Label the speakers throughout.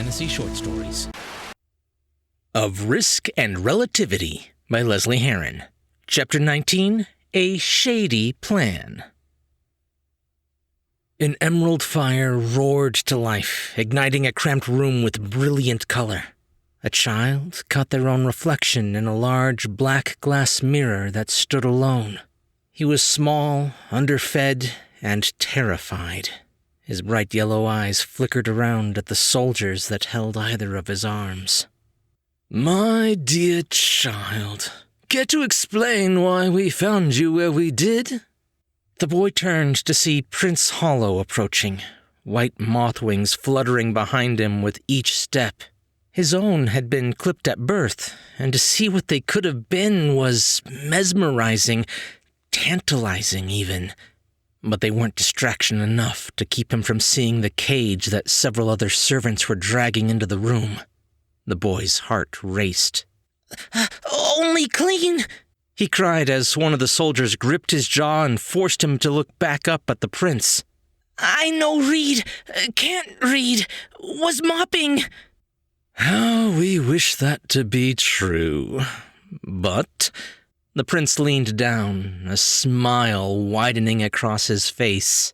Speaker 1: fantasy short stories. Of Risk and Relativity by Lesley Herron. Chapter 19, A Shady Plan. An emerald fire roared to life, igniting a cramped room with brilliant color. A child caught their own reflection in a large black glass mirror that stood alone. He was small, underfed, and terrified. His bright yellow eyes flickered around at the soldiers that held either of his arms. "My dear child, care to explain why we found you where we did?" The boy turned to see Prince Hollow approaching, white moth wings fluttering behind him with each step. His own had been clipped at birth, and to see what they could have been was mesmerizing, tantalizing even. But they weren't distraction enough to keep him from seeing the cage that several other servants were dragging into the room. The boy's heart raced. "Only clean!" he cried as one of the soldiers gripped his jaw and forced him to look back up at the prince. "I no read, can't read, was mopping." "How we wish that to be true. But..." The prince leaned down, a smile widening across his face.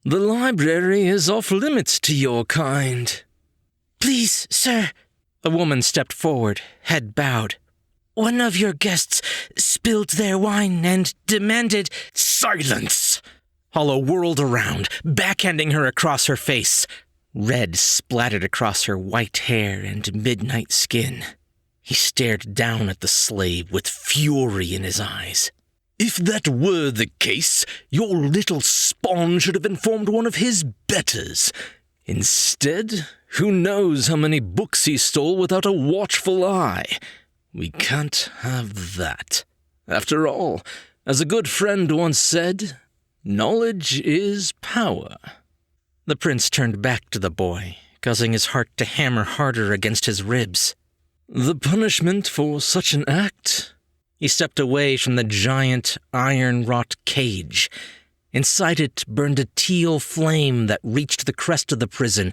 Speaker 1: "The library is off limits to your kind." "Please, sir." A woman stepped forward, head bowed. "One of your guests spilled their wine and demanded—" "Silence!" Hollow whirled around, backhanding her across her face. Red splattered across her white hair and midnight skin. He stared down at the slave with fury in his eyes. "If that were the case, your little spawn should have informed one of his betters. Instead, who knows how many books he stole without a watchful eye? We can't have that. After all, as a good friend once said, knowledge is power." The prince turned back to the boy, causing his heart to hammer harder against his ribs. "The punishment for such an act?" He stepped away from the giant, iron-wrought cage. Inside it burned a teal flame that reached the crest of the prison,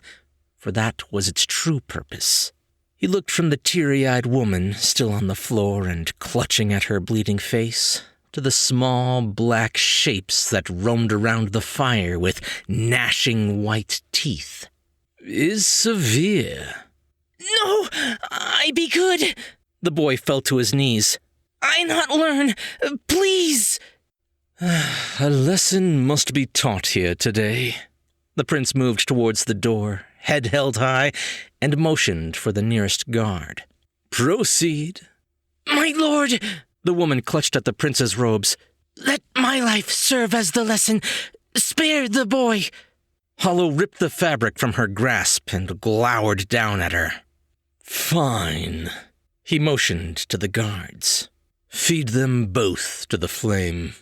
Speaker 1: for that was its true purpose. He looked from the teary-eyed woman still on the floor and clutching at her bleeding face, to the small black shapes that roamed around the fire with gnashing white teeth. "Is severe." "No, I be good." The boy fell to his knees. "I not learn, please." "A lesson must be taught here today." The prince moved towards the door, head held high, and motioned for the nearest guard. "Proceed." "My lord," the woman clutched at the prince's robes. "Let my life serve as the lesson. Spare the boy." Hollow ripped the fabric from her grasp and glowered down at her. "Fine." He motioned to the guards. "Feed them both to the flame."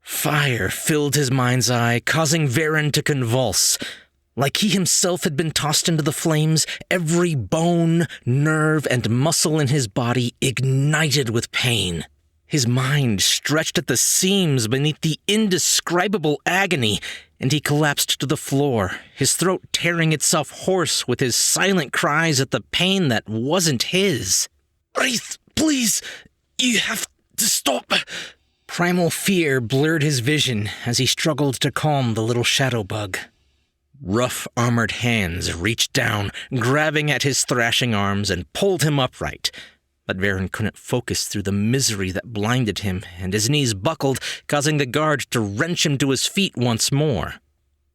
Speaker 1: Fire filled his mind's eye, causing Herron to convulse. Like he himself had been tossed into the flames, every bone, nerve, and muscle in his body ignited with pain. His mind stretched at the seams beneath the indescribable agony, and he collapsed to the floor, his throat tearing itself hoarse with his silent cries at the pain that wasn't his. "Wraith, please, you have to stop." Primal fear blurred his vision as he struggled to calm the little shadow bug. Rough, armored hands reached down, grabbing at his thrashing arms, and pulled him upright. But Herron couldn't focus through the misery that blinded him, and his knees buckled, causing the guard to wrench him to his feet once more.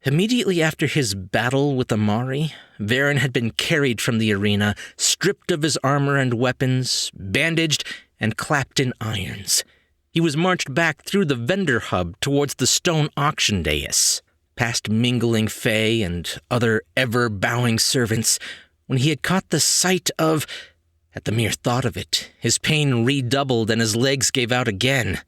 Speaker 1: Immediately after his battle with Amari, Herron had been carried from the arena, stripped of his armor and weapons, bandaged, and clapped in irons. He was marched back through the vendor hub towards the stone auction dais, past mingling fae and other ever-bowing servants, when he had caught the sight of... At the mere thought of it, his pain redoubled and his legs gave out again.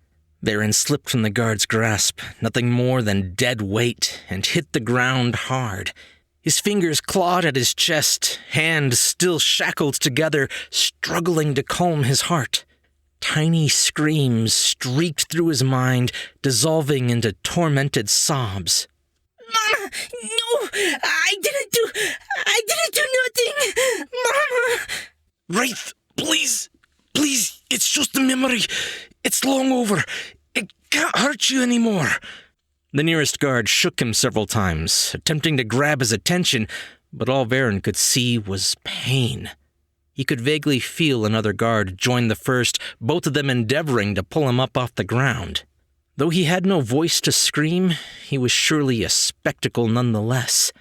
Speaker 1: Herron slipped from the guard's grasp, nothing more than dead weight, and hit the ground hard. His fingers clawed at his chest, hands still shackled together, struggling to calm his heart. Tiny screams streaked through his mind, dissolving into tormented sobs. "Mama,
Speaker 2: No, I didn't do nothing. Mama.
Speaker 3: Wraith, please, it's just a memory. It's long over. It can't hurt you anymore.
Speaker 1: The nearest guard shook him several times, attempting to grab his attention, but all Herron could see was pain. He could vaguely feel another guard join the first, both of them endeavoring to pull him up off the ground. Though he had no voice to scream, he was surely a spectacle nonetheless.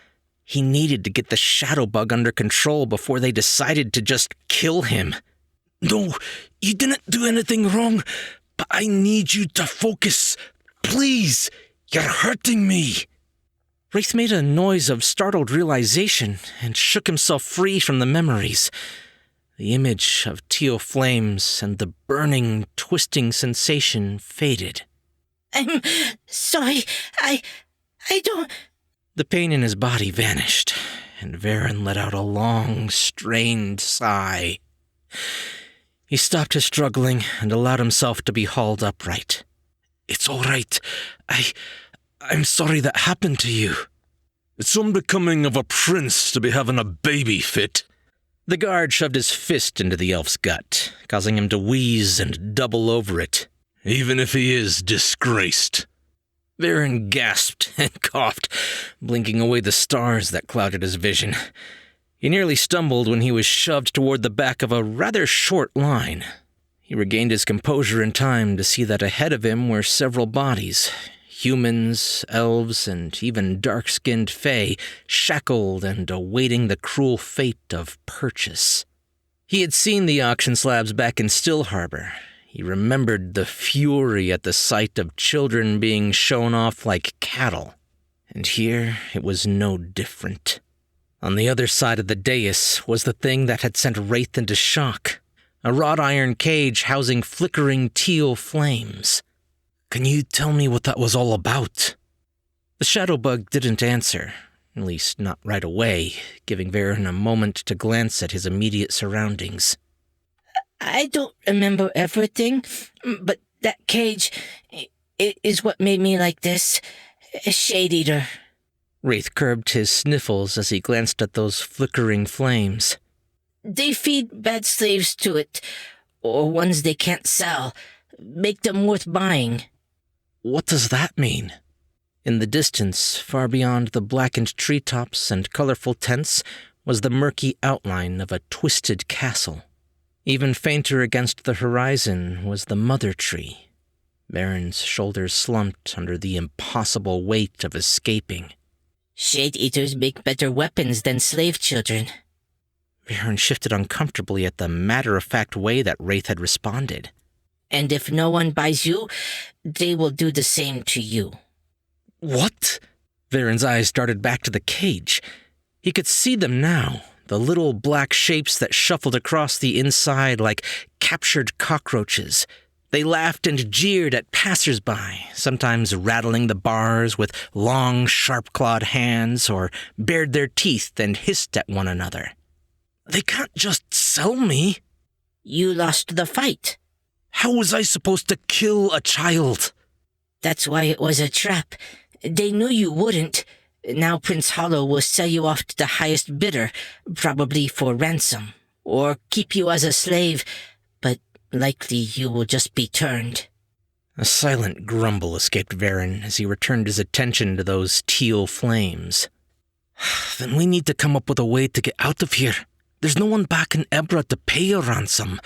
Speaker 1: He needed to get the shadow bug under control before they decided to just kill him.
Speaker 3: No, you didn't do anything wrong, but I need you to focus. Please, you're hurting me.
Speaker 1: Wraith made a noise of startled realization and shook himself free from the memories. The image of teal flames and the burning, twisting sensation faded.
Speaker 2: I'm sorry. I don't...
Speaker 1: The pain in his body vanished, and Herron let out a long, strained sigh. He stopped his struggling and allowed himself to be hauled upright.
Speaker 3: It's all right. I'm sorry that happened to you. It's unbecoming of a prince to be having a baby fit.
Speaker 1: The guard shoved his fist into the elf's gut, causing him to wheeze and double over it.
Speaker 3: Even if he is disgraced.
Speaker 1: Herron gasped and coughed, blinking away the stars that clouded his vision. He nearly stumbled when he was shoved toward the back of a rather short line. He regained his composure in time to see that ahead of him were several bodies, humans, elves, and even dark-skinned fae, shackled and awaiting the cruel fate of purchase. He had seen the auction slabs back in Still Harbor. He remembered the fury at the sight of children being shown off like cattle. And here it was no different. On the other side of the dais was the thing that had sent Wraith into shock, a wrought iron cage housing flickering teal flames.
Speaker 3: Can you tell me what that was all about?
Speaker 1: The shadow bug didn't answer, at least not right away, giving Herron a moment to glance at his immediate surroundings.
Speaker 2: I don't remember everything, but that cage is what made me like this. A shade eater.
Speaker 1: Wraith curbed his sniffles as he glanced at those flickering flames.
Speaker 2: They feed bad slaves to it, or ones they can't sell. Make them worth buying.
Speaker 1: What does that mean? In the distance, far beyond the blackened treetops and colorful tents, was the murky outline of a twisted castle. Even fainter against the horizon was the mother tree. Herron's shoulders slumped under the impossible weight of escaping.
Speaker 2: Shade eaters make better weapons than slave children.
Speaker 1: Herron shifted uncomfortably at the matter-of-fact way that Wraith had responded.
Speaker 2: And if no one buys you, they will do the same to you.
Speaker 1: What? Herron's eyes darted back to the cage. He could see them now, the little black shapes that shuffled across the inside like captured cockroaches. They laughed and jeered at passers-by, sometimes rattling the bars with long, sharp-clawed hands, or bared their teeth and hissed at one another.
Speaker 3: They can't just sell me.
Speaker 2: You lost the fight.
Speaker 3: How was I supposed to kill a child?
Speaker 2: That's why it was a trap. They knew you wouldn't. Now Prince Hollow will sell you off to the highest bidder, probably for ransom, or keep you as a slave, but likely you will just be turned.
Speaker 1: A silent grumble escaped Herron as he returned his attention to those teal flames.
Speaker 3: Then we need to come up with a way to get out of here. There's no one back in Ebra to pay a ransom.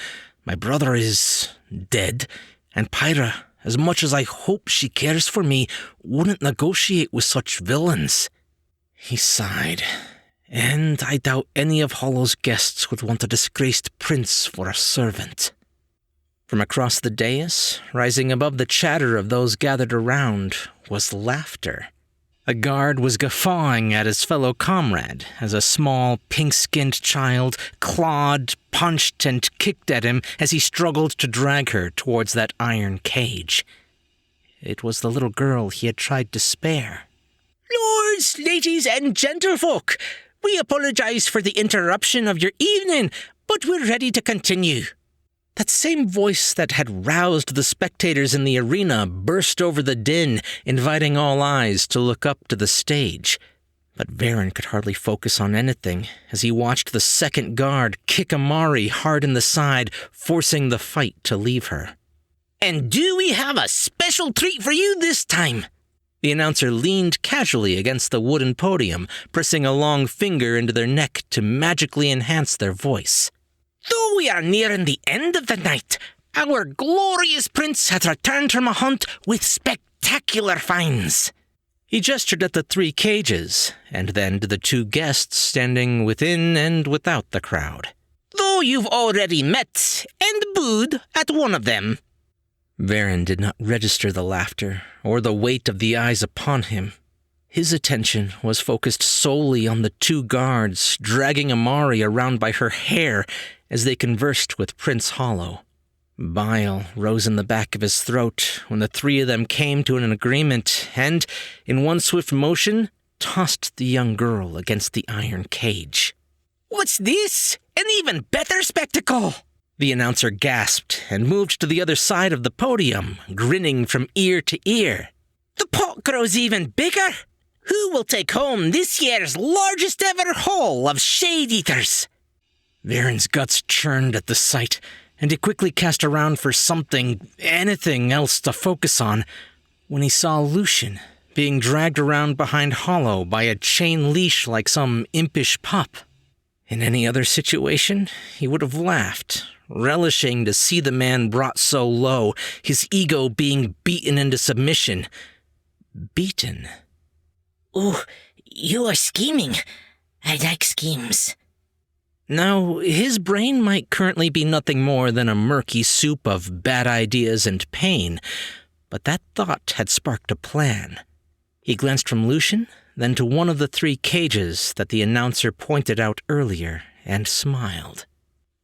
Speaker 3: My brother is dead, and Pyra, as much as I hope she cares for me, wouldn't negotiate with such villains. He sighed, and I doubt any of Hollow's guests would want a disgraced prince for a servant.
Speaker 1: From across the dais, rising above the chatter of those gathered around, was laughter. A guard was guffawing at his fellow comrade as a small, pink-skinned child clawed, punched, and kicked at him as he struggled to drag her towards that iron cage. It was the little girl he had tried to spare.
Speaker 2: Lords, ladies, and gentlefolk, we apologize for the interruption of your evening, but we're ready to continue.
Speaker 1: That same voice that had roused the spectators in the arena burst over the din, inviting all eyes to look up to the stage. But Varen could hardly focus on anything as he watched the second guard kick Amari hard in the side, forcing the fight to leave her.
Speaker 3: "And do we have a special treat for you this time?"
Speaker 1: The announcer leaned casually against the wooden podium, pressing a long finger into their neck to magically enhance their voice.
Speaker 3: "Though we are nearing the end of the night, our glorious prince has returned from a hunt with spectacular finds."
Speaker 1: He gestured at the 3 cages, and then to the 2 guests standing within and without the crowd.
Speaker 3: "Though you've already met and booed at one of them."
Speaker 1: Varen did not register the laughter or the weight of the eyes upon him. His attention was focused solely on the 2 guards dragging Amari around by her hair as they conversed with Prince Hollow. Bile rose in the back of his throat when the 3 of them came to an agreement and, in one swift motion, tossed the young girl against the iron cage.
Speaker 3: "What's this? An even better spectacle!"
Speaker 1: The announcer gasped and moved to the other side of the podium, grinning from ear to ear.
Speaker 3: "The pot grows even bigger! Who will take home this year's largest ever haul of Shade Eaters?"
Speaker 1: Varen's guts churned at the sight, and he quickly cast around for anything else to focus on, when he saw Lucian being dragged around behind Hollow by a chain leash like some impish pup. In any other situation, he would have laughed, relishing to see the man brought so low, his ego being beaten into submission. Beaten.
Speaker 2: "Oh, you are scheming. I like schemes."
Speaker 1: Now, his brain might currently be nothing more than a murky soup of bad ideas and pain, but that thought had sparked a plan. He glanced from Lucian, then to one of the 3 cages that the announcer pointed out earlier, and smiled.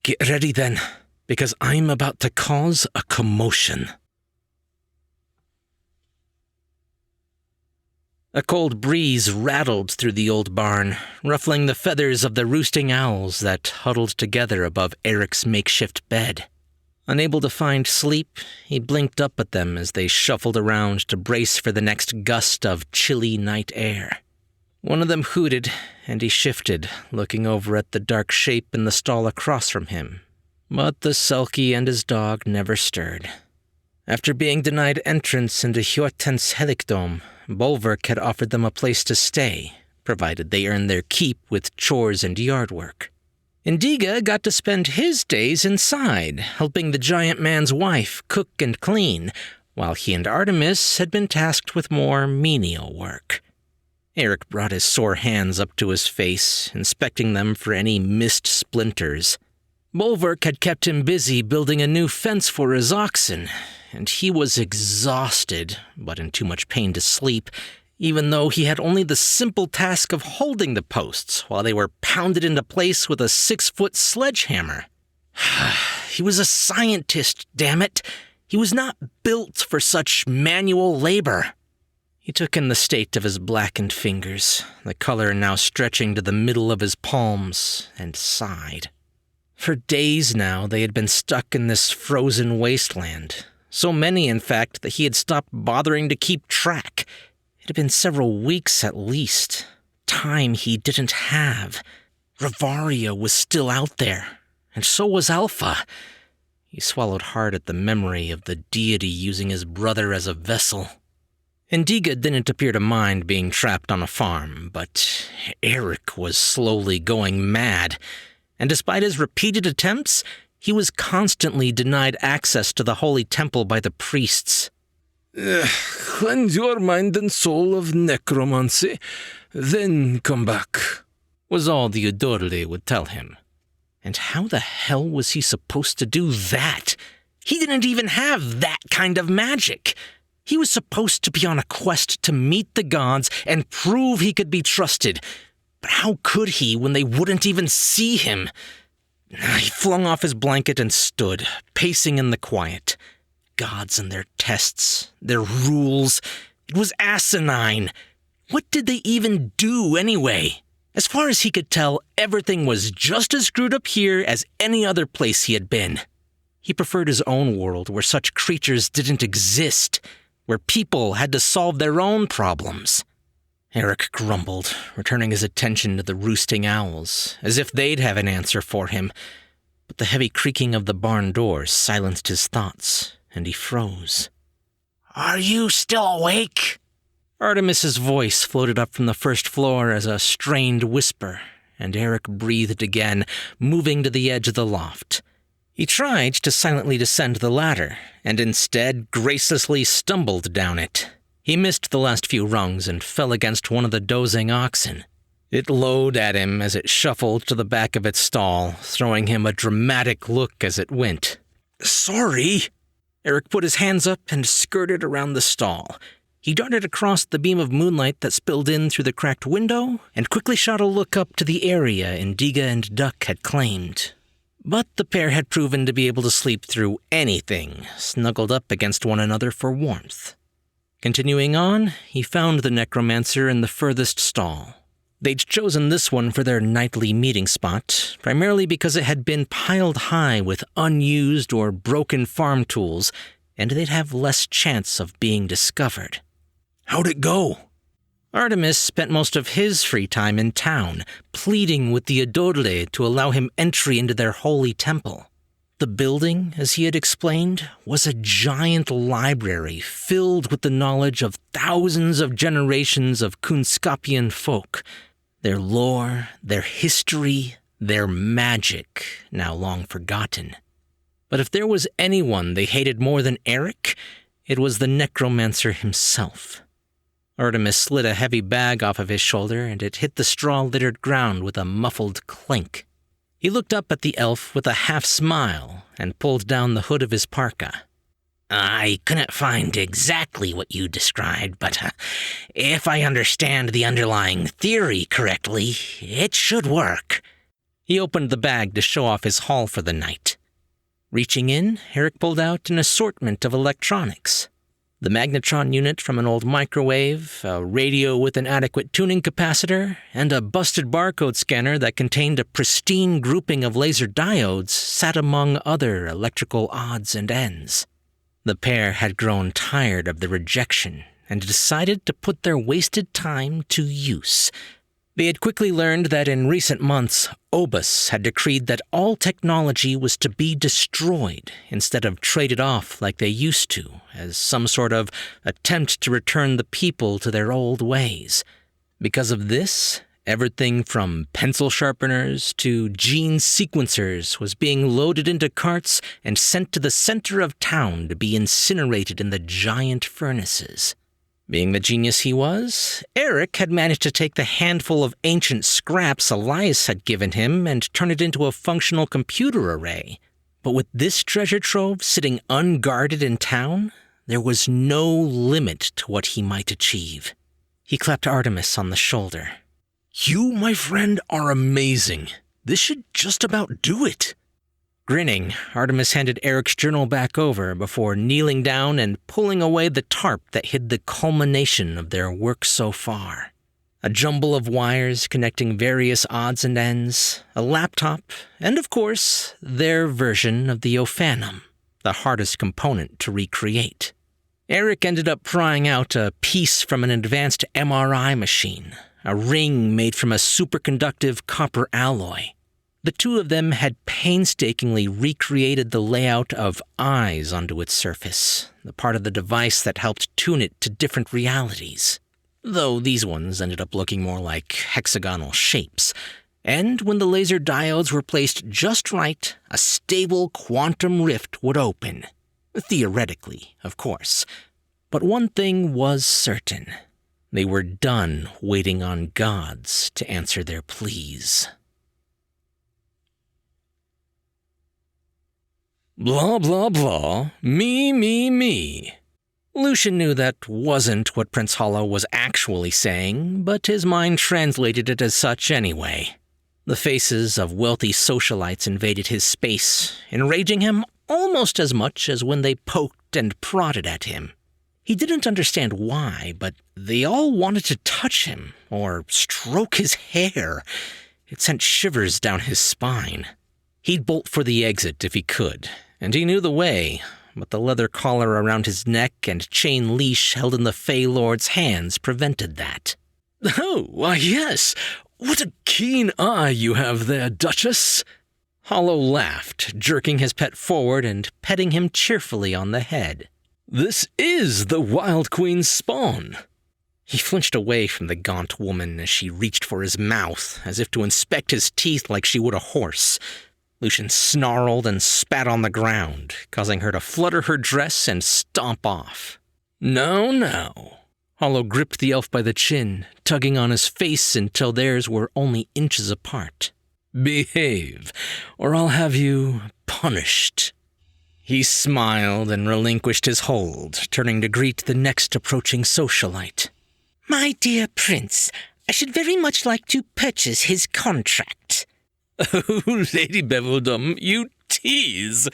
Speaker 1: "Get ready then, because I'm about to cause a commotion." A cold breeze rattled through the old barn, ruffling the feathers of the roosting owls that huddled together above Eric's makeshift bed. Unable to find sleep, he blinked up at them as they shuffled around to brace for the next gust of chilly night air. One of them hooted, and he shifted, looking over at the dark shape in the stall across from him. But the Selkie and his dog never stirred. After being denied entrance into Hjortens Helikdom, Bolverk had offered them a place to stay, provided they earned their keep with chores and yard work. Indiga got to spend his days inside, helping the giant man's wife cook and clean, while he and Artemis had been tasked with more menial work. Eric brought his sore hands up to his face, inspecting them for any missed splinters. Bolverk had kept him busy building a new fence for his oxen, and he was exhausted, but in too much pain to sleep, even though he had only the simple task of holding the posts while they were pounded into place with a 6-foot sledgehammer. He was a scientist, damn it. He was not built for such manual labor. He took in the state of his blackened fingers, the color now stretching to the middle of his palms, and sighed. For days now they had been stuck in this frozen wasteland. So many, in fact, that he had stopped bothering to keep track. It had been several weeks at least. Time he didn't have. Ravaria was still out there, and so was Alpha. He swallowed hard at the memory of the deity using his brother as a vessel. Indiga didn't appear to mind being trapped on a farm, but Eric was slowly going mad, and despite his repeated attempts, he was constantly denied access to the holy temple by the priests.
Speaker 4: "Cleanse your mind and soul of necromancy, then come back,"
Speaker 1: was all the Udorle would tell him. And how the hell was he supposed to do that? He didn't even have that kind of magic. He was supposed to be on a quest to meet the gods and prove he could be trusted. But how could he when they wouldn't even see him? He flung off his blanket and stood, pacing in the quiet. Gods and their tests, their rules. It was asinine. What did they even do anyway? As far as he could tell, everything was just as screwed up here as any other place he had been. He preferred his own world where such creatures didn't exist, where people had to solve their own problems. Eric grumbled, returning his attention to the roosting owls, as if they'd have an answer for him. But the heavy creaking of the barn doors silenced his thoughts, and he froze.
Speaker 3: Are you still awake?
Speaker 1: Artemis's voice floated up from the first floor as a strained whisper, and Eric breathed again, moving to the edge of the loft. He tried to silently descend the ladder, and instead gracelessly stumbled down it. He missed the last few rungs and fell against one of the dozing oxen. It lowed at him as it shuffled to the back of its stall, throwing him a dramatic look as it went.
Speaker 3: Sorry.
Speaker 1: Eric put his hands up and skirted around the stall. He darted across the beam of moonlight that spilled in through the cracked window and quickly shot a look up to the area Indiga and Duck had claimed. But the pair had proven to be able to sleep through anything, snuggled up against one another for warmth. Continuing on, he found the necromancer in the furthest stall. They'd chosen this one for their nightly meeting spot, primarily because it had been piled high with unused or broken farm tools, and they'd have less chance of being discovered.
Speaker 3: How'd it go?
Speaker 1: Artemis spent most of his free time in town, pleading with the Adorle to allow him entry into their holy temple. The building, as he had explained, was a giant library filled with the knowledge of thousands of generations of Kunskapian folk, their lore, their history, their magic, now long forgotten. But if there was anyone they hated more than Eric, it was the necromancer himself. Artemis slid a heavy bag off of his shoulder, and it hit the straw-littered ground with a muffled clink. He looked up at the elf with a half-smile and pulled down the hood of his parka.
Speaker 2: I couldn't find exactly what you described, but if I understand the underlying theory correctly, it should work.
Speaker 1: He opened the bag to show off his haul for the night. Reaching in, Eric pulled out an assortment of electronics. The magnetron unit from an old microwave, a radio with an adequate tuning capacitor, and a busted barcode scanner that contained a pristine grouping of laser diodes sat among other electrical odds and ends. The pair had grown tired of the rejection and decided to put their wasted time to use. They had quickly learned that in recent months, Obus had decreed that all technology was to be destroyed instead of traded off like they used to, as some sort of attempt to return the people to their old ways. Because of this, everything from pencil sharpeners to gene sequencers was being loaded into carts and sent to the center of town to be incinerated in the giant furnaces. Being the genius he was, Eric had managed to take the handful of ancient scraps Elias had given him and turn it into a functional computer array. But with this treasure trove sitting unguarded in town, there was no limit to what he might achieve. He clapped Artemis on the shoulder.
Speaker 3: You, my friend, are amazing. This should just about do it.
Speaker 1: Grinning, Artemis handed Eric's journal back over before kneeling down and pulling away the tarp that hid the culmination of their work so far. A jumble of wires connecting various odds and ends, a laptop, and of course, their version of the Ophanum, the hardest component to recreate. Eric ended up prying out a piece from an advanced MRI machine, a ring made from a superconductive copper alloy. The two of them had painstakingly recreated the layout of eyes onto its surface, the part of the device that helped tune it to different realities, though these ones ended up looking more like hexagonal shapes. And when the laser diodes were placed just right, a stable quantum rift would open. Theoretically, of course. But one thing was certain. They were done waiting on gods to answer their pleas.
Speaker 3: Blah, blah, blah. Me.
Speaker 1: Lucian knew that wasn't what Prince Hollow was actually saying, but his mind translated it as such anyway. The faces of wealthy socialites invaded his space, enraging him almost as much as when they poked and prodded at him. He didn't understand why, but they all wanted to touch him or stroke his hair. It sent shivers down his spine. He'd bolt for the exit if he could, and he knew the way, but the leather collar around his neck and chain leash held in the Fey Lord's hands prevented that.
Speaker 4: Oh, why yes. What a keen eye you have there, Duchess.
Speaker 3: Hollow laughed, jerking his pet forward and petting him cheerfully on the head.
Speaker 4: This is the Wild Queen's spawn.
Speaker 3: He flinched away from the gaunt woman as she reached for his mouth, as if to inspect his teeth like she would a horse. Lucian snarled and spat on the ground, causing her to flutter her dress and stomp off.
Speaker 4: Now.
Speaker 3: Hollow gripped the elf by the chin, tugging on his face until theirs were only inches apart.
Speaker 4: Behave, or I'll have you punished.
Speaker 3: He smiled and relinquished his hold, turning to greet the next approaching socialite.
Speaker 2: My dear prince, I should very much like to purchase his contract.
Speaker 4: Oh, Lady Beveldum, you tease.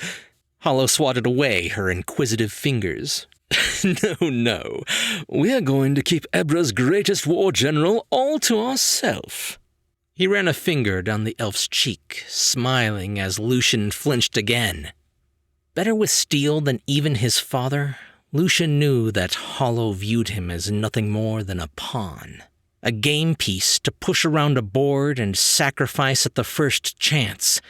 Speaker 3: Hollow swatted away her inquisitive fingers.
Speaker 4: No. We're going to keep Ebra's greatest war general all to ourselves.
Speaker 3: He ran a finger down the elf's cheek, smiling as Lucian flinched again. Better with steel than even his father, Lucian knew that Hollow viewed him as nothing more than a pawn, a game piece to push around a board and sacrifice at the first chance.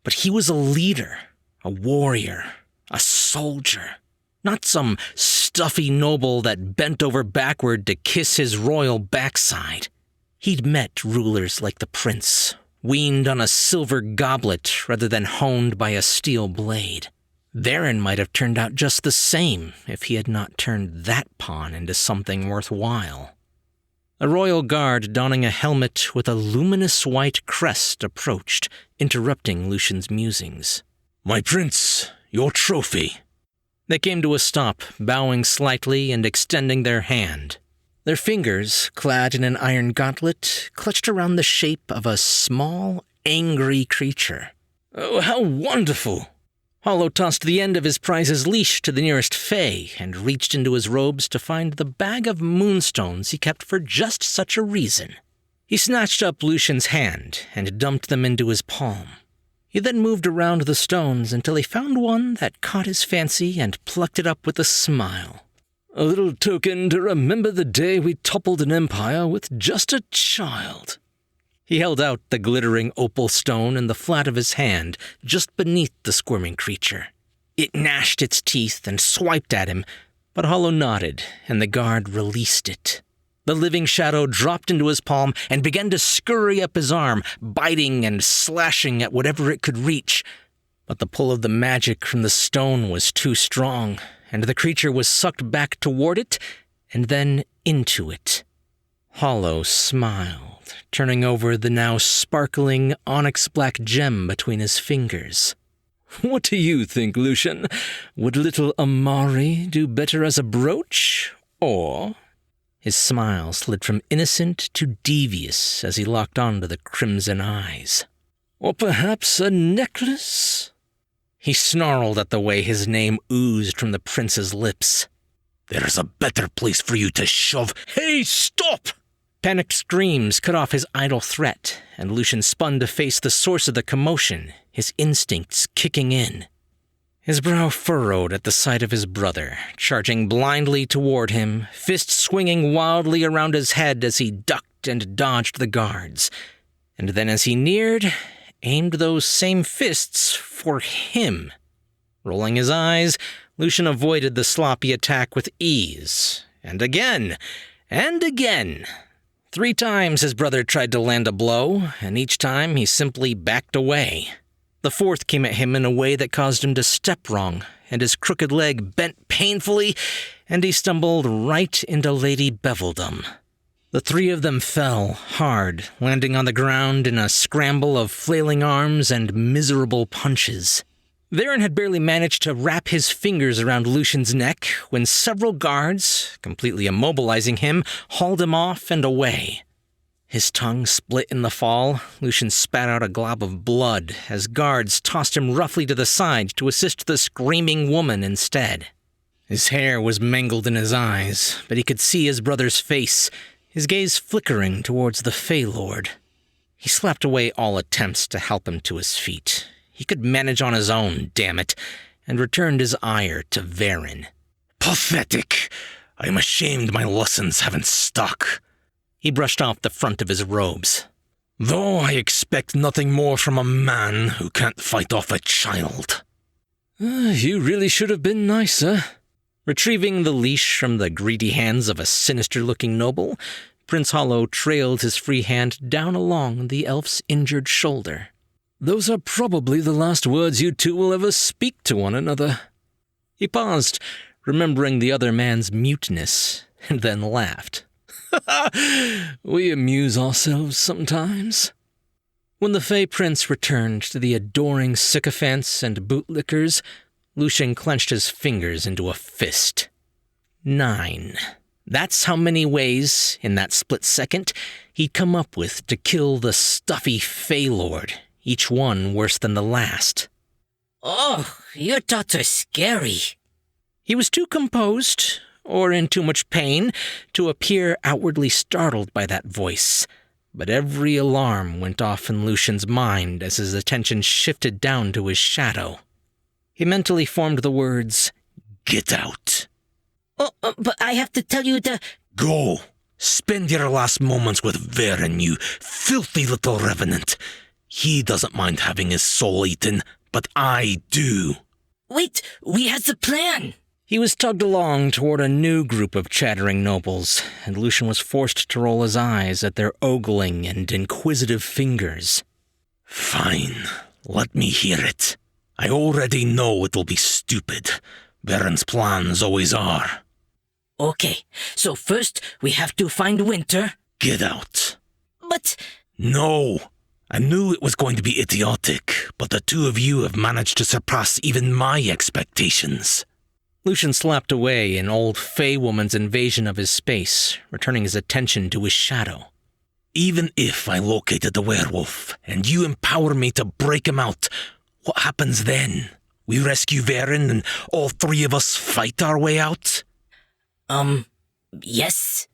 Speaker 3: But he was a leader, a warrior, a soldier, not some stuffy noble that bent over backward to kiss his royal backside. He'd met rulers like the prince, weaned on a silver goblet rather than honed by a steel blade. Varen might have turned out just the same if he had not turned that pawn into something worthwhile. A royal guard donning a helmet with a luminous white crest approached, interrupting Lucian's musings.
Speaker 4: My prince, your trophy.
Speaker 3: They came to a stop, bowing slightly and extending their hand. Their fingers, clad in an iron gauntlet, clutched around the shape of a small, angry creature.
Speaker 4: Oh, how wonderful!
Speaker 3: Hollow tossed the end of his prize's leash to the nearest Fae and reached into his robes to find the bag of moonstones he kept for just such a reason. He snatched up Lucian's hand and dumped them into his palm. He then moved around the stones until he found one that caught his fancy and plucked it up with a smile.
Speaker 4: A little token to remember the day we toppled an empire with just a child.
Speaker 3: He held out the glittering opal stone in the flat of his hand, just beneath the squirming creature. It gnashed its teeth and swiped at him, but Hollow nodded, and the guard released it. The living shadow dropped into his palm and began to scurry up his arm, biting and slashing at whatever it could reach. But the pull of the magic from the stone was too strong, and the creature was sucked back toward it, and then into it. Hollow smiled, turning over the now sparkling onyx-black gem between his fingers.
Speaker 4: What do you think, Lucian? Would little Amari do better as a brooch, or...
Speaker 3: His smile slid from innocent to devious as he locked onto the crimson eyes.
Speaker 4: Or perhaps a necklace?
Speaker 3: He snarled at the way his name oozed from the prince's lips.
Speaker 4: There's a better place for you to shove. Hey, stop!
Speaker 3: Panicked screams cut off his idle threat, and Lucian spun to face the source of the commotion, his instincts kicking in. His brow furrowed at the sight of his brother, charging blindly toward him, fists swinging wildly around his head as he ducked and dodged the guards. And then as he neared, aimed those same fists for him. Rolling his eyes, Lucian avoided the sloppy attack with ease. And again, and again. 3 times his brother tried to land a blow, and each time he simply backed away. The 4th came at him in a way that caused him to step wrong, and his crooked leg bent painfully, and he stumbled right into Lady Beveldum. The 3 of them fell hard, landing on the ground in a scramble of flailing arms and miserable punches. Varen had barely managed to wrap his fingers around Lucian's neck when several guards, completely immobilizing him, hauled him off and away. His tongue split in the fall, Lucian spat out a glob of blood as guards tossed him roughly to the side to assist the screaming woman instead. His hair was mangled in his eyes, but he could see his brother's face, his gaze flickering towards the Fey Lord. He slapped away all attempts to help him to his feet. He could manage on his own, damn it, and returned his ire to Varen.
Speaker 4: Pathetic! I am ashamed my lessons haven't stuck.
Speaker 1: He brushed off the front of his robes.
Speaker 4: Though I expect nothing more from a man who can't fight off a child.
Speaker 3: You really should have been nicer.
Speaker 1: Retrieving the leash from the greedy hands of a sinister-looking noble, Prince Hollow trailed his free hand down along the elf's injured shoulder.
Speaker 3: Those are probably the last words you two will ever speak to one another.
Speaker 1: He paused, remembering the other man's muteness, and then laughed.
Speaker 3: We amuse ourselves sometimes.
Speaker 1: When the Fey Prince returned to the adoring sycophants and bootlickers, Lucian clenched his fingers into a fist. 9. That's how many ways, in that split second, he'd come up with to kill the stuffy Fey Lord, each one worse than the last.
Speaker 2: Oh, your thoughts are scary.
Speaker 1: He was too composed, or in too much pain, to appear outwardly startled by that voice. But every alarm went off in Lucian's mind as his attention shifted down to his shadow. He mentally formed the words, "Get out."
Speaker 2: Oh, but I have to tell you the...
Speaker 4: Go. Spend your last moments with Herron, you filthy little revenant. He doesn't mind having his soul eaten, but I do.
Speaker 2: Wait, we has a plan.
Speaker 1: He was tugged along toward a new group of chattering nobles, and Lucian was forced to roll his eyes at their ogling and inquisitive fingers.
Speaker 4: Fine. Let me hear it. I already know it'll be stupid. Herron's plans always are.
Speaker 2: Okay, so first we have to find Winter.
Speaker 4: Get out.
Speaker 2: But...
Speaker 4: No. I knew it was going to be idiotic, but the two of you have managed to surpass even my expectations.
Speaker 1: Lucian slapped away an old Fey woman's invasion of his space, returning his attention to his shadow.
Speaker 4: Even if I located the werewolf, and you empower me to break him out, what happens then? We rescue Herron and all three of us fight our way out?
Speaker 2: Yes?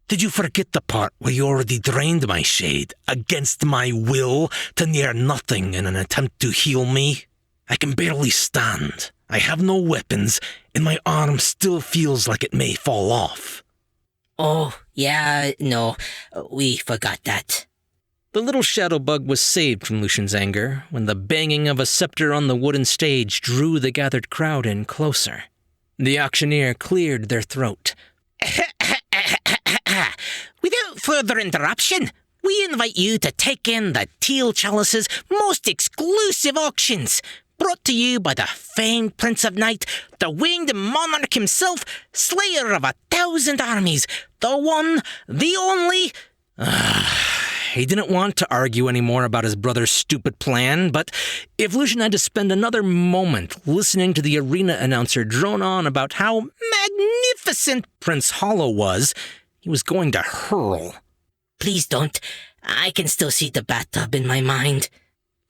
Speaker 4: Did you forget the part where you already drained my shade, against my will, to near nothing in an attempt to heal me? I can barely stand. I have no weapons, and my arm still feels like it may fall off.
Speaker 2: Oh, yeah, no, we forgot that.
Speaker 1: The little shadow bug was saved from Lucian's anger when the banging of a scepter on the wooden stage drew the gathered crowd in closer. The auctioneer cleared their throat.
Speaker 2: Without further interruption, we invite you to take in the Teal Chalice's most exclusive auctions, brought to you by the famed Prince of Night, the winged monarch himself, slayer of 1,000 armies, the one, the only...
Speaker 1: He didn't want to argue anymore about his brother's stupid plan, but if Lucian had to spend another moment listening to the arena announcer drone on about how magnificent Prince Hollow was, he was going to hurl.
Speaker 2: Please don't. I can still see the bathtub in my mind.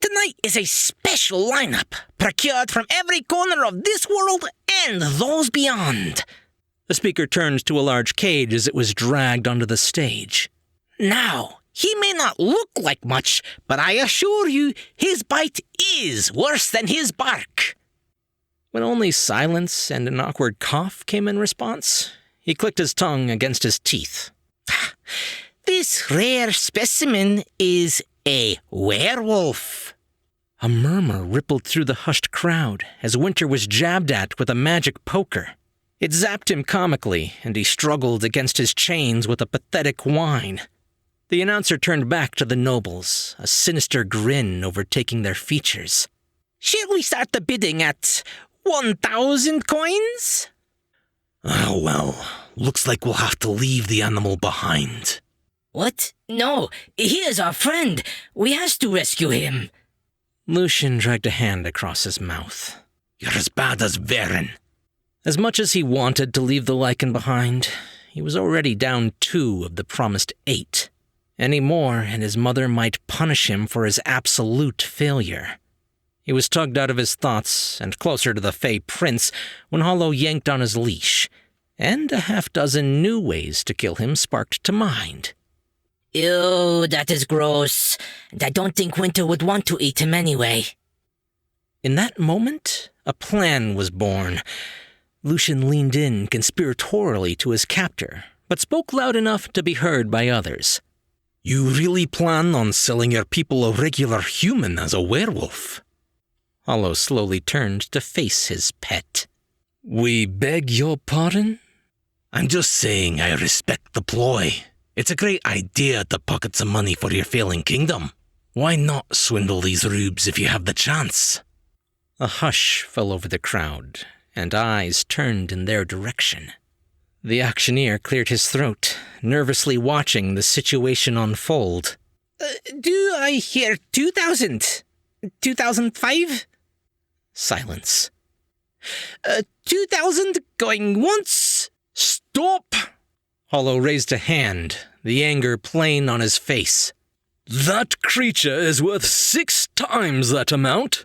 Speaker 2: Tonight is a special lineup, procured from every corner of this world and those beyond.
Speaker 1: The speaker turned to a large cage as it was dragged onto the stage.
Speaker 2: Now, he may not look like much, but I assure you, his bite is worse than his bark.
Speaker 1: When only silence and an awkward cough came in response, he clicked his tongue against his teeth.
Speaker 2: This rare specimen is a werewolf.
Speaker 1: A murmur rippled through the hushed crowd as Winter was jabbed at with a magic poker. It zapped him comically, and he struggled against his chains with a pathetic whine. The announcer turned back to the nobles, a sinister grin overtaking their features.
Speaker 2: Shall we start the bidding at 1,000 coins?
Speaker 4: Oh, well, looks like we'll have to leave the animal behind.
Speaker 2: What? No, he is our friend. We has to rescue him.
Speaker 1: Lucian dragged a hand across his mouth.
Speaker 4: You're as bad as Herron.
Speaker 1: As much as he wanted to leave the lichen behind, he was already down 2 of the promised 8. Any more, and his mother might punish him for his absolute failure. He was tugged out of his thoughts and closer to the Fey Prince when Hollow yanked on his leash, and a half-dozen new ways to kill him sparked to mind.
Speaker 2: Ew, that is gross. And I don't think Winter would want to eat him anyway.
Speaker 1: In that moment, a plan was born. Lucian leaned in conspiratorially to his captor, but spoke loud enough to be heard by others.
Speaker 4: You really plan on selling your people a regular human as a werewolf?
Speaker 1: Hollow slowly turned to face his pet.
Speaker 3: We beg your pardon?
Speaker 4: I'm just saying I respect the ploy. It's a great idea to pocket some money for your failing kingdom. Why not swindle these rubes if you have the chance?
Speaker 1: A hush fell over the crowd, and eyes turned in their direction. The auctioneer cleared his throat, nervously watching the situation unfold.
Speaker 2: Do I hear 2,000? 2,005?
Speaker 1: Silence.
Speaker 2: 2,000 going once?
Speaker 3: Stop!
Speaker 1: Hollow raised a hand, the anger plain on his face.
Speaker 3: That creature is worth 6 times that amount.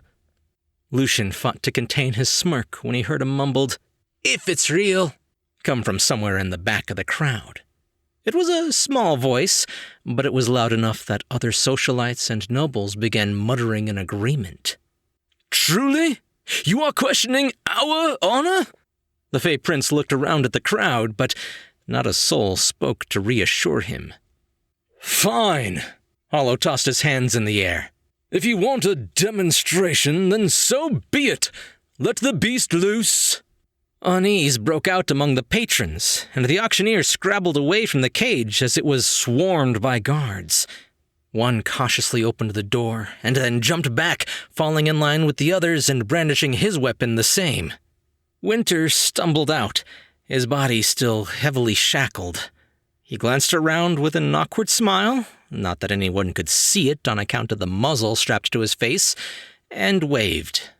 Speaker 1: Lucian fought to contain his smirk when he heard a mumbled,
Speaker 4: "If it's real,"
Speaker 1: come from somewhere in the back of the crowd. It was a small voice, but it was loud enough that other socialites and nobles began muttering in agreement.
Speaker 3: Truly? You are questioning our honor?
Speaker 1: The Fey Prince looked around at the crowd, but not a soul spoke to reassure him.
Speaker 3: Fine.
Speaker 1: Hollow tossed his hands in the air.
Speaker 3: If you want a demonstration, then so be it. Let the beast loose.
Speaker 1: Unease broke out among the patrons, and the auctioneer scrabbled away from the cage as it was swarmed by guards. One cautiously opened the door, and then jumped back, falling in line with the others and brandishing his weapon the same. Winter stumbled out, his body still heavily shackled. He glanced around with an awkward smile, not that anyone could see it on account of the muzzle strapped to his face, and waved.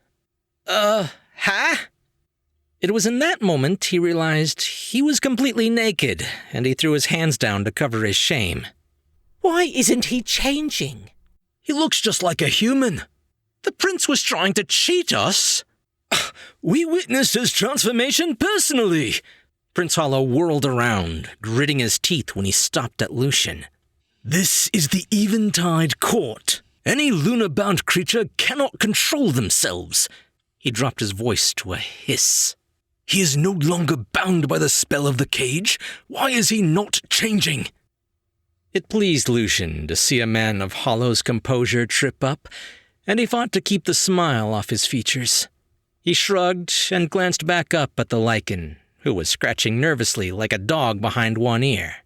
Speaker 2: Huh?
Speaker 1: It was in that moment he realized he was completely naked, and he threw his hands down to cover his shame.
Speaker 2: Why isn't he changing?
Speaker 4: He looks just like a human. The prince was trying to cheat us.
Speaker 3: We witnessed his transformation personally.
Speaker 1: Prince Hollow whirled around, gritting his teeth when he stopped at Lucian.
Speaker 3: This is the Eventide Court. Any lunar-bound creature cannot control themselves.
Speaker 1: He dropped his voice to a hiss.
Speaker 3: He is no longer bound by the spell of the cage. Why is he not changing?
Speaker 1: It pleased Lucian to see a man of Hollow's composure trip up, and he fought to keep the smile off his features. He shrugged and glanced back up at the lichen, who was scratching nervously like a dog behind one ear.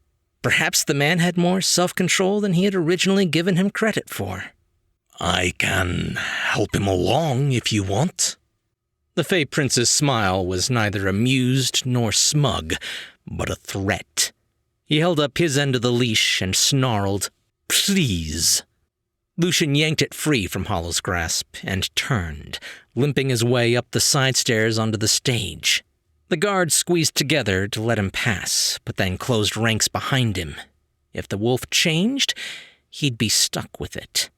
Speaker 1: Perhaps the man had more self-control than he had originally given him credit for.
Speaker 4: I can help him along if you want.
Speaker 1: The Fey Prince's smile was neither amused nor smug, but a threat. He held up his end of the leash and snarled, "Please." Lucian yanked it free from Hollow's grasp and turned, limping his way up the side stairs onto the stage. The guards squeezed together to let him pass, but then closed ranks behind him. If the wolf changed, he'd be stuck with it.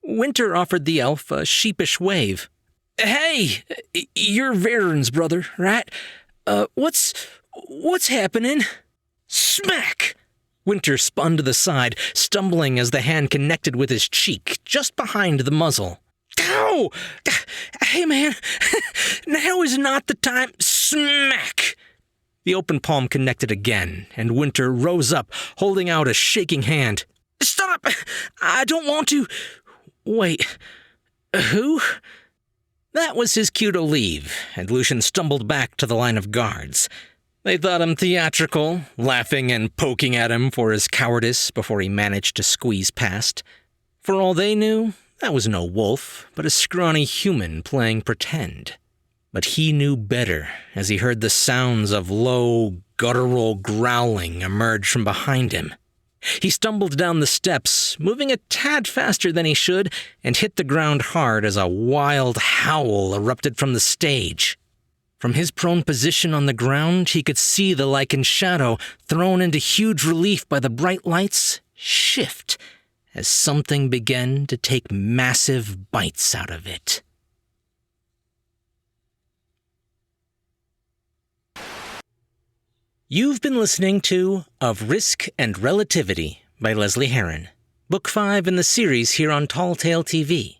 Speaker 1: Winter offered the elf a sheepish wave.
Speaker 3: Hey, you're Veron's brother, right? What's happening?
Speaker 1: Smack! Winter spun to the side, stumbling as the hand connected with his cheek, just behind the muzzle.
Speaker 2: Ow! Hey, man, now is not the time. Smack!
Speaker 1: The open palm connected again, and Winter rose up, holding out a shaking hand.
Speaker 2: Stop! I don't want to.
Speaker 1: Wait, who? That was his cue to leave, and Lucian stumbled back to the line of guards. They thought him theatrical, laughing and poking at him for his cowardice before he managed to squeeze past. For all they knew, that was no wolf, but a scrawny human playing pretend. But he knew better as he heard the sounds of low, guttural growling emerge from behind him. He stumbled down the steps, moving a tad faster than he should, and hit the ground hard as a wild howl erupted from the stage. From his prone position on the ground, he could see the lichen shadow, thrown into huge relief by the bright lights, shift as something began to take massive bites out of it. You've been listening to Of Risk and Relativity by Lesley Herron, Book 5 in the series here on Tall Tale TV.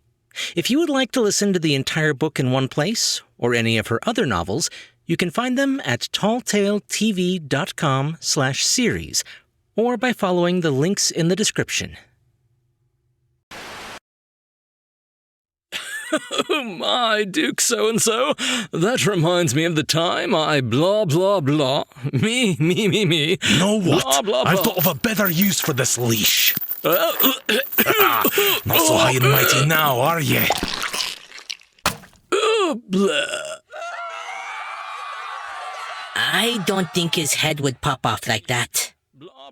Speaker 1: If you would like to listen to the entire book in one place, or any of her other novels, You can find them at talltaletv.com/series or by following the links in the description.
Speaker 3: Oh my, Duke so-and-so, that reminds me of the time I blah blah blah. Me.
Speaker 4: Know what?
Speaker 3: Blah, blah, blah.
Speaker 4: I've thought of a better use for this leash. Not so high and mighty now, are ye?
Speaker 2: I don't think his head would pop off like that.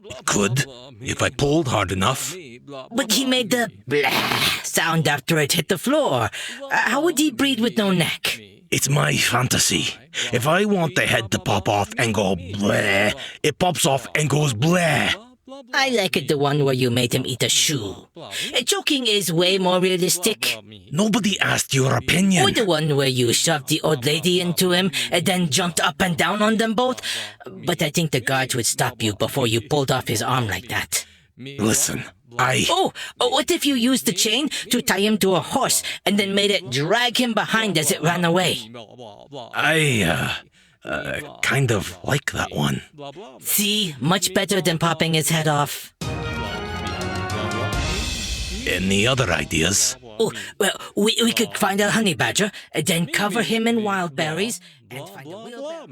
Speaker 4: It could, if I pulled hard enough.
Speaker 2: But he made the blah sound after it hit the floor. How would he breathe with no neck?
Speaker 4: It's my fantasy. If I want the head to pop off and go bleh, it pops off and goes bleh.
Speaker 2: I like it the one where you made him eat a shoe. Joking is way more realistic.
Speaker 4: Nobody asked your opinion.
Speaker 2: Or the one where you shoved the old lady into him and then jumped up and down on them both. But I think the guards would stop you before you pulled off his arm like that.
Speaker 4: Listen,
Speaker 2: Oh, what if you used the chain to tie him to a horse and then made it drag him behind as it ran away?
Speaker 4: I kind of like that one.
Speaker 2: See, much better than popping his head off.
Speaker 4: Any other ideas?
Speaker 2: Oh, well, we could find a honey badger, and then cover him in wild berries, and find a wheelbarrow.